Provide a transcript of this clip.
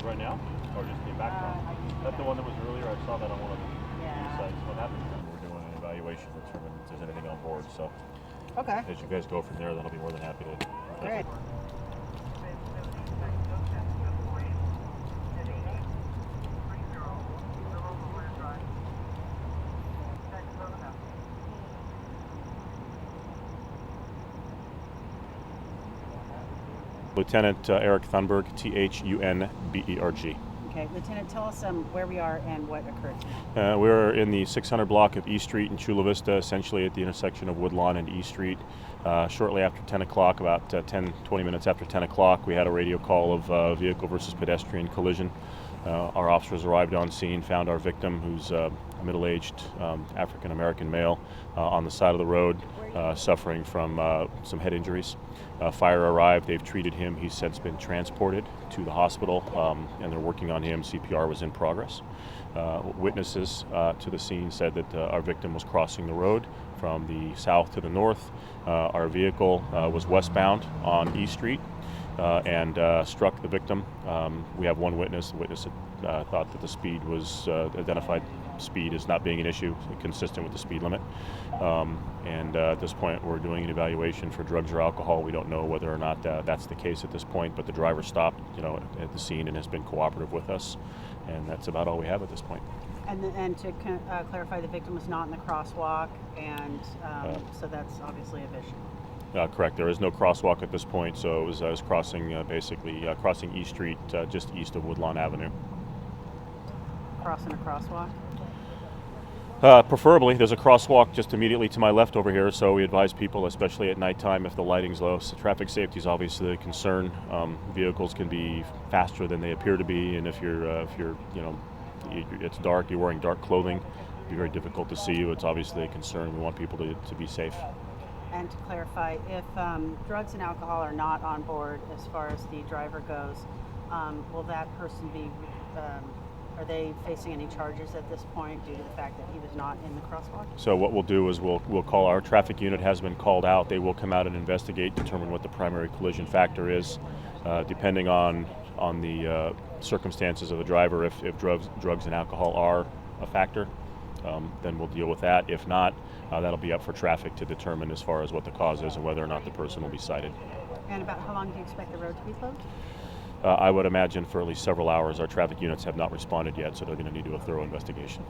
right now, or just the background? That's the one that was earlier. I saw that on one of the sites. What happened? We're doing an evaluation to determine if there's anything on board. So, Okay. as you guys go from there, then I'll be more than happy to. Great. Lieutenant Eric Thunberg, Thunberg. Okay, Lieutenant, tell us where we are and what occurred. We're in the 600 block of East Street in Chula Vista, essentially at the intersection of Woodlawn and East Street. Shortly after 10 o'clock, about 20 minutes after 10 o'clock, we had a radio call of vehicle versus pedestrian collision. Our officers arrived on scene, found our victim, who's a middle-aged African-American male, on the side of the road, suffering from some head injuries. Fire arrived. They've treated him. He's since been transported to the hospital, and they're working on him. CPR was in progress. Witnesses to the scene said that our victim was crossing the road from the south to the north. Our vehicle was westbound on East Street and struck the victim. We have one witness. The witness thought that the speed was identified speed as not being an issue, consistent with the speed limit. And at this point, we're doing an evaluation for drugs or alcohol. We don't know whether or not that's the case at this point, but the driver stopped, at the scene and has been cooperative with us, and that's about all we have at this point. And to clarify, the victim was not in the crosswalk, and so that's obviously a vision. Correct. There is no crosswalk at this point, so it was crossing crossing East Street, just east of Woodlawn Avenue. Crossing a crosswalk? Preferably, there's a crosswalk just immediately to my left over here, so we advise people, especially at nighttime, if the lighting's low. So traffic safety is obviously a concern. Vehicles can be faster than they appear to be, and if it's dark, you're wearing dark clothing, it'd be very difficult to see you. It's obviously a concern. We want people to be safe. And to clarify, if drugs and alcohol are not on board as far as the driver goes, will that person be, are they facing any charges at this point due to the fact that he was not in the crosswalk? So what we'll do is we'll call, our traffic unit has been called out. They will come out and investigate, determine what the primary collision factor is, depending on the circumstances of the driver. If drugs and alcohol are a factor, then we'll deal with that. If not, that'll be up for traffic to determine as far as what the cause is and whether or not the person will be cited. And about how long do you expect the road to be closed? I would imagine for at least several hours. Our traffic units have not responded yet, so they're going to need to do a thorough investigation.